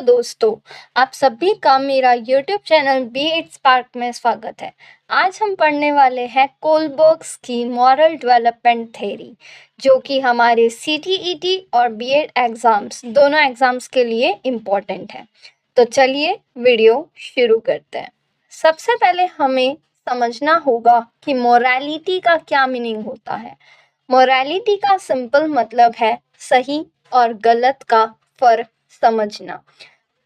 दोस्तों, आप सभी का मेरा YouTube channel B it spark में स्वागत है। आज हम पढ़ने वाले हैं कोलबर्ग्स की मॉरल डेवलपमेंट थ्योरी, जो कि हमारे सीटीईटी और बीएड एग्ज़ाम्स दोनों एग्ज़ाम्स के लिए इम्पोर्टेंट है। तो चलिए वीडियो शुरू करते हैं। सबसे पहले हमें समझना होगा कि मोरालिटी का क्या मीनिंग होता है। मोरालिटी का सिंपल मतलब है सही और गलत का फर्क समझना।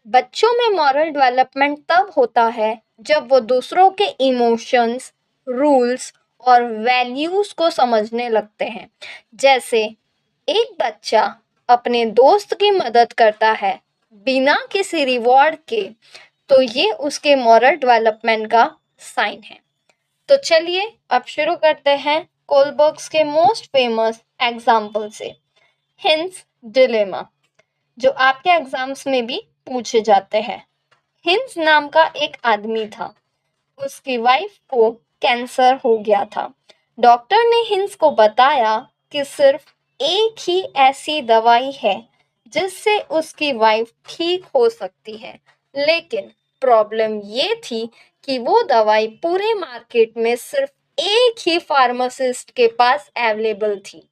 बच्चों में मॉरल डेवलपमेंट तब होता है जब वो दूसरों के इमोशंस, रूल्स और वैल्यूज को समझने लगते हैं। जैसे एक बच्चा अपने दोस्त की मदद करता है बिना किसी रिवॉर्ड के, तो ये उसके मॉरल डेवलपमेंट का साइन है। तो चलिए अब शुरू करते हैं कोलबर्ग्स के मोस्ट फेमस एग्जाम्पल से। हिंस डिलेमा, जो आपके एग्जाम्स में भी पूछे जाते हैं। हिंस नाम का एक आदमी था। उसकी वाइफ को कैंसर हो गया था। डॉक्टर ने हिंस को बताया कि सिर्फ एक ही ऐसी दवाई है जिससे उसकी वाइफ ठीक हो सकती है, लेकिन प्रॉब्लम ये थी कि वो दवाई पूरे मार्केट में सिर्फ एक ही फार्मासिस्ट के पास अवेलेबल थी।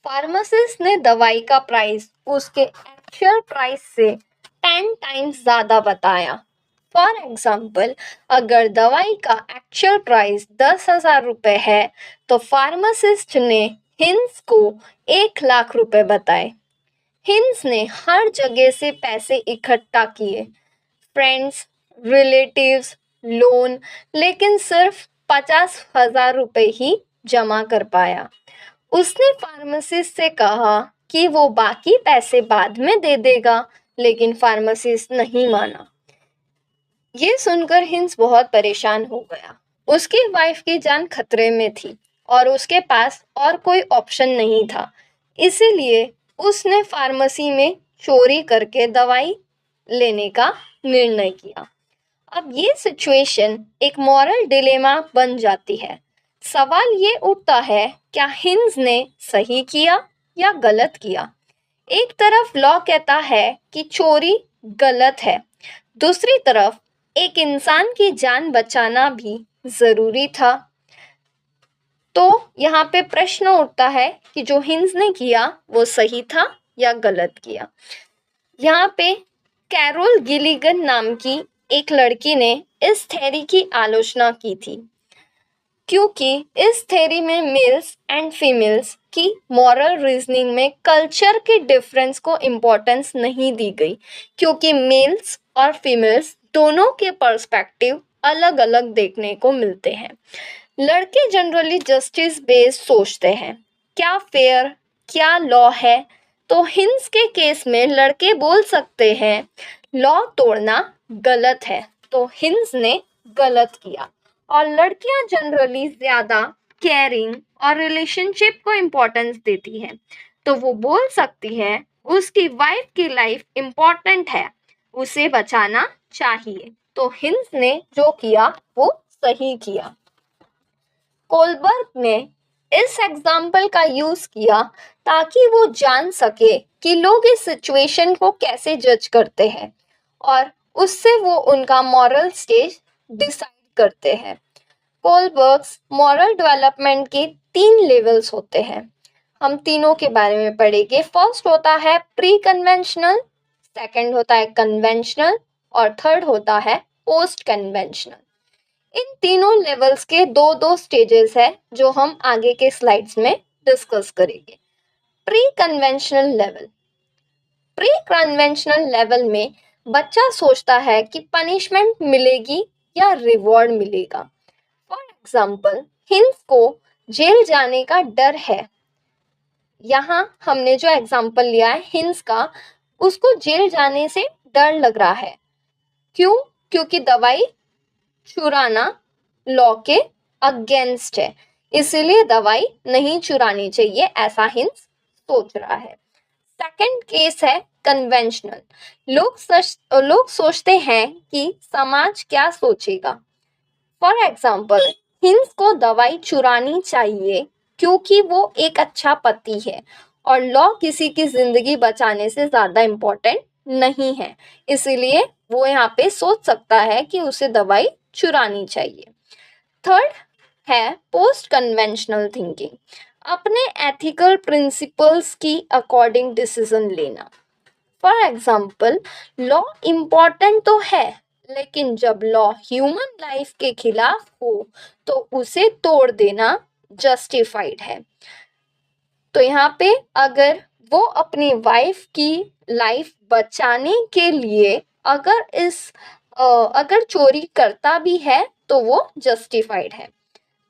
फार्मासिस्ट ने दवाई का प्राइस उसके एक्चुअल प्राइस से 10 टाइम्स ज़्यादा बताया। फॉर एग्जाम्पल, अगर दवाई का एक्चुअल प्राइस 10,000 रुपये है, तो फार्मासिस्ट ने हिंस को 1 लाख रुपए बताए। हिंस ने हर जगह से पैसे इकट्ठा किए, फ्रेंड्स, रिलेटिव्स, लोन, लेकिन सिर्फ 50,000 रुपये ही जमा कर पाया। उसने फार्मासिस्ट से कहा कि वो बाकी पैसे बाद में दे देगा, लेकिन फार्मासिस्ट नहीं माना। ये सुनकर हिंस बहुत परेशान हो गया। उसकी वाइफ की जान खतरे में थी और उसके पास और कोई ऑप्शन नहीं था। इसीलिए उसने फार्मेसी में चोरी करके दवाई लेने का निर्णय किया। अब ये सिचुएशन एक मॉरल डिलेमा बन जाती है। सवाल ये उठता है, क्या हिंस ने सही किया या गलत किया? एक तरफ लॉ कहता है कि चोरी गलत है, दूसरी तरफ एक इंसान की जान बचाना भी जरूरी था। तो यहाँ पे प्रश्न उठता है कि जो हिंस ने किया वो सही था या गलत किया। यहाँ पे कैरोल गिलिगन नाम की एक लड़की ने इस थ्योरी की आलोचना की थी, क्योंकि इस थ्योरी में मेल्स एंड फीमेल्स की मॉरल रीजनिंग में कल्चर के डिफरेंस को इम्पोर्टेंस नहीं दी गई, क्योंकि मेल्स और फीमेल्स दोनों के पर्सपेक्टिव अलग अलग देखने को मिलते हैं। लड़के जनरली जस्टिस बेस्ड सोचते हैं, क्या फेयर, क्या लॉ है। तो हिंस के केस में लड़के बोल सकते हैं लॉ तोड़ना गलत है, तो हिंस ने गलत किया। और लड़कियां जनरली ज्यादा केयरिंग और रिलेशनशिप को इम्पोर्टेंस देती हैं, तो वो बोल सकती है उसकी वाइफ की लाइफ इम्पोर्टेंट है, उसे बचाना चाहिए। तो हिंस ने जो किया वो सही किया। कोलबर्ग ने इस एग्जाम्पल का यूज किया ताकि वो जान सके कि लोग इस सिचुएशन को कैसे जज करते हैं और उससे वो उनका मॉरल स्टेज डिसाइड करते हैं। कोलबर्ग्स मॉरल डेवलपमेंट के 3 लेवल्स होते हैं। हम तीनों के बारे में पढ़ेंगे। फर्स्ट होता है प्री कन्वेंशनल, सेकंड होता है कन्वेंशनल और थर्ड होता है पोस्ट कन्वेंशनल। इन तीनों लेवल्स के दो दो स्टेजेस है जो हम आगे के स्लाइड्स में डिस्कस करेंगे। Pre conventional level. Pre conventional level में बच्चा सोचता है कि पनिशमेंट मिलेगी या रिवॉर्ड मिलेगा। फॉर एग्जाम्पल, हिंस को जेल जाने का डर है। यहाँ हमने जो एग्जाम्पल लिया है हिंस का, उसको जेल जाने से डर लग रहा है। क्यों? क्योंकि दवाई चुराना लॉ के अगेंस्ट है, इसीलिए दवाई नहीं चुरानी चाहिए, ऐसा हिंस सोच रहा है। सेकंड केस है कन्वेंशनल। लोग सोचते हैं कि समाज क्या सोचेगा। फॉर एग्जाम्पल, हिंस को दवाई चुरानी चाहिए क्योंकि वो एक अच्छा पति है और लॉ किसी की जिंदगी बचाने से ज्यादा इम्पोर्टेंट नहीं है, इसीलिए वो यहाँ पे सोच सकता है कि उसे दवाई चुरानी चाहिए। थर्ड है पोस्ट कन्वेंशनल थिंकिंग, अपने एथिकल प्रिंसिपल्स की अकॉर्डिंग डिसीजन लेना। फॉर एग्जाम्पल, लॉ इम्पॉर्टेंट तो है, लेकिन जब लॉ ह्यूमन लाइफ के खिलाफ हो तो उसे तोड़ देना जस्टिफाइड है। तो यहाँ पे अगर वो अपनी वाइफ की लाइफ बचाने के लिए अगर चोरी करता भी है तो वो जस्टिफाइड है।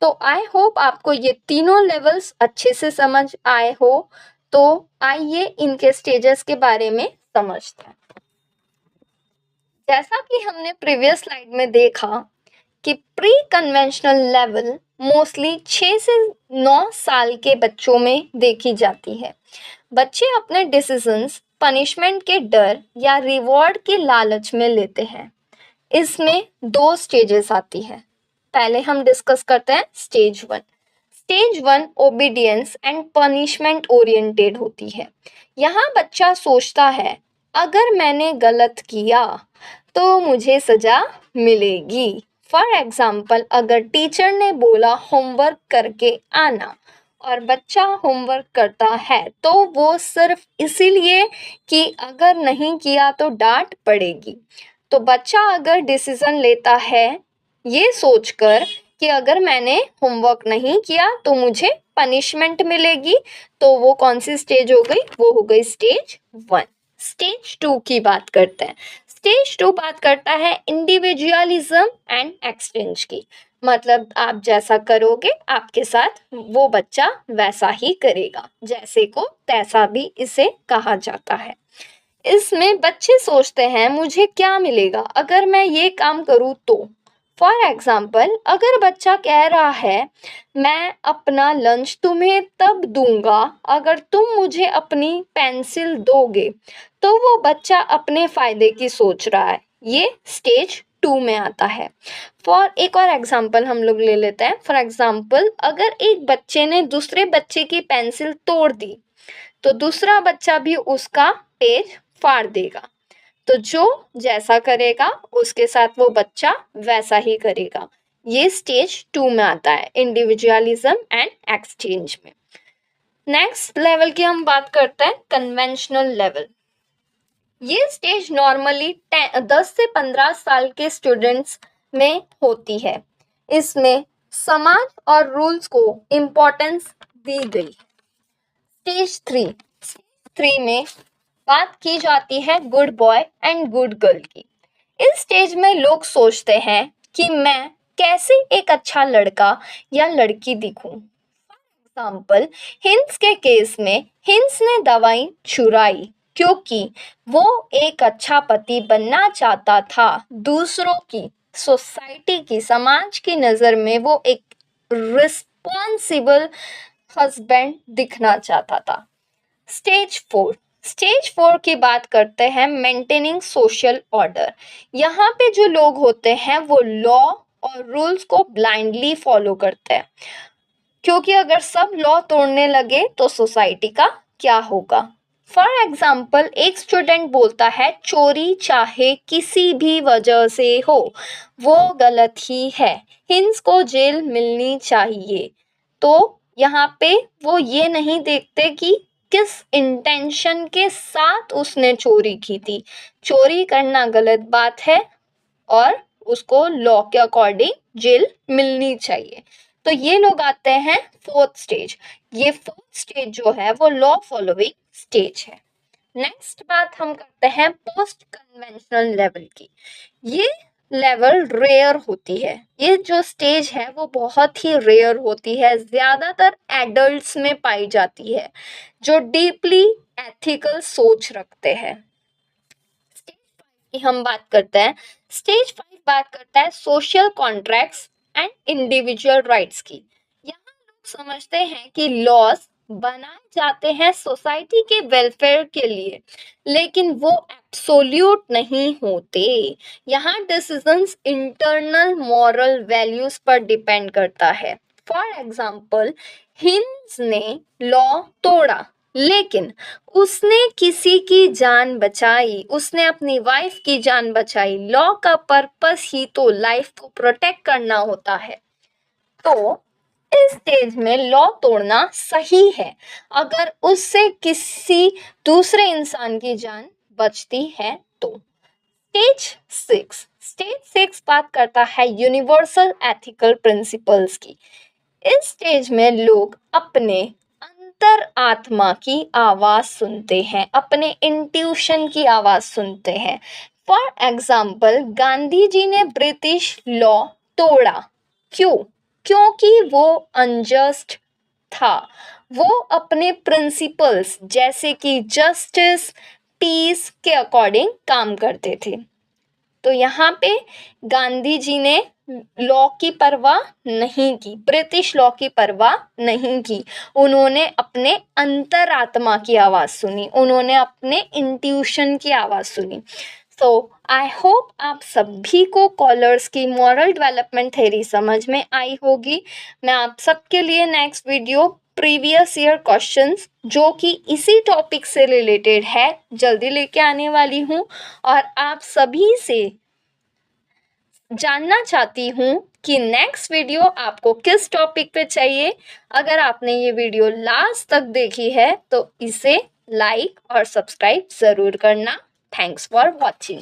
तो आई होप आपको ये तीनों लेवल्स अच्छे से समझ आए हो। तो आइए इनके स्टेजेस के बारे में समझते हैं। जैसा कि हमने प्रीवियस स्लाइड में देखा कि प्री कन्वेंशनल लेवल मोस्टली 6 से 9 साल के बच्चों में देखी जाती है। बच्चे अपने डिसीजंस पनिशमेंट के डर या रिवॉर्ड के लालच में लेते हैं। इसमें 2 स्टेजेस आती है। पहले हम डिस्कस करते हैं stage 1। Stage 1 obedience and punishment oriented होती है। यहाँ बच्चा सोचता है अगर मैंने गलत किया तो मुझे सजा मिलेगी। फॉर एग्जाम्पल, अगर टीचर ने बोला होमवर्क करके आना और बच्चा होमवर्क करता है तो वो सिर्फ इसीलिए कि अगर नहीं किया तो डांट पड़ेगी। तो बच्चा अगर डिसीजन लेता है ये सोचकर कि अगर मैंने होमवर्क नहीं किया तो मुझे पनिशमेंट मिलेगी, तो वो कौन सी स्टेज हो गई? वो हो गई स्टेज 1। स्टेज 2 की बात करते हैं। स्टेज 2 बात करता है इंडिविजुअलिज्म एंड एक्सचेंज की। मतलब आप जैसा करोगे आपके साथ वो बच्चा वैसा ही करेगा, जैसे को तैसा भी इसे कहा जाता है। इसमें बच्चे सोचते हैं मुझे क्या मिलेगा अगर मैं ये काम करूँ तो। फॉर एग्जाम्पल, अगर बच्चा कह रहा है मैं अपना लंच तुम्हें तब दूंगा अगर तुम मुझे अपनी पेंसिल दोगे, तो वो बच्चा अपने फायदे की सोच रहा है। ये स्टेज 2 में आता है। एक और एग्जाम्पल हम लोग ले लेते हैं। फॉर एग्जाम्पल, अगर एक बच्चे ने दूसरे बच्चे की पेंसिल तोड़ दी तो दूसरा बच्चा भी उसका पेज फाड़ देगा। तो जो जैसा करेगा उसके साथ वो बच्चा वैसा ही करेगा। ये स्टेज 2 में आता है, इंडिविजुअलिज्म एंड एक्सचेंज में। नेक्स्ट लेवल की हम बात करते हैं कन्वेंशनल लेवल। ये स्टेज नॉर्मली 10 से 15 साल के स्टूडेंट्स में होती है। इसमें समाज और रूल्स को इम्पोर्टेंस दी गई। स्टेज 3 में बात की जाती है good boy and good girl की। इस स्टेज में लोग सोचते हैं कि मैं कैसे एक अच्छा लड़का या लड़की दिखूं। एग्जाम्पल, हिंस के केस में हिंस ने दवाई चुराई क्योंकि वो एक अच्छा पति बनना चाहता था। दूसरों की, सोसाइटी की, समाज की नज़र में वो एक रिस्पॉन्सिबल हस्बैंड दिखना चाहता था। स्टेज 4 की बात करते हैं मेंटेनिंग सोशल ऑर्डर। यहाँ पे जो लोग होते हैं वो लॉ और रूल्स को ब्लाइंडली फॉलो करते हैं, क्योंकि अगर सब लॉ तोड़ने लगे तो सोसाइटी का क्या होगा। फॉर एग्जाम्पल, एक स्टूडेंट बोलता है चोरी चाहे किसी भी वजह से हो वो गलत ही है, हिंस को जेल मिलनी चाहिए। तो यहाँ पे वो ये नहीं देखते कि किस इंटेंशन के साथ उसने चोरी की थी। चोरी करना गलत बात है और उसको लॉ के अकॉर्डिंग जेल मिलनी चाहिए। तो ये लोग आते हैं 4th स्टेज। ये 4th स्टेज जो है वो लॉ फॉलोइंग स्टेज है। नेक्स्ट बात हम करते हैं पोस्ट कन्वेंशनल लेवल की। ये लेवल रेयर होती है। ये जो स्टेज है वो बहुत ही रेयर होती है, ज्यादातर एडल्ट्स में पाई जाती है जो डीपली एथिकल सोच रखते हैं। स्टेज 5 की हम बात करते हैं। स्टेज 5 बात करता है social contracts and individual rights की। यहाँ लोग समझते हैं कि लॉज बनाए जाते हैं सोसाइटी के वेलफेयर के लिए, लेकिन वो एब्सोल्यूट नहीं होते। यहाँ डिसीजंस इंटरनल मॉरल वैल्यूज पर डिपेंड करता है। फॉर एग्जाम्पल, हिंस ने लॉ तोड़ा लेकिन उसने किसी की जान बचाई, उसने अपनी वाइफ की जान बचाई। लॉ का पर्पस ही तो लाइफ को प्रोटेक्ट करना होता है। तो इस स्टेज में लॉ तोड़ना सही है अगर उससे किसी दूसरे इंसान की जान बचती है तो। स्टेज 6 बात करता है यूनिवर्सल एथिकल प्रिंसिपल्स की। इस स्टेज में लोग अपने अंतर आत्मा की आवाज सुनते हैं, अपने इंट्यूशन की आवाज सुनते हैं। फॉर एग्जाम्पल, गांधी जी ने ब्रिटिश लॉ तोड़ा। क्यों? क्योंकि वो अनजस्ट था। वो अपने प्रिंसिपल्स जैसे कि जस्टिस, पीस के अकॉर्डिंग काम करते थे। तो यहाँ पे गांधी जी ने लॉ की परवाह नहीं की, ब्रिटिश लॉ की परवाह नहीं की। उन्होंने अपने अंतरात्मा की आवाज सुनी, उन्होंने अपने इंट्यूशन की आवाज सुनी। सो आई होप आप सभी को कॉलर्स की मॉरल डेवलपमेंट थ्योरी समझ में आई होगी। मैं आप सबके लिए next video previous year questions जो कि इसी टॉपिक से रिलेटेड है जल्दी लेके आने वाली हूँ, और आप सभी से जानना चाहती हूँ कि नेक्स्ट वीडियो आपको किस टॉपिक पे चाहिए। अगर आपने ये वीडियो लास्ट तक देखी है तो इसे लाइक और सब्सक्राइब ज़रूर करना। Thanks for watching.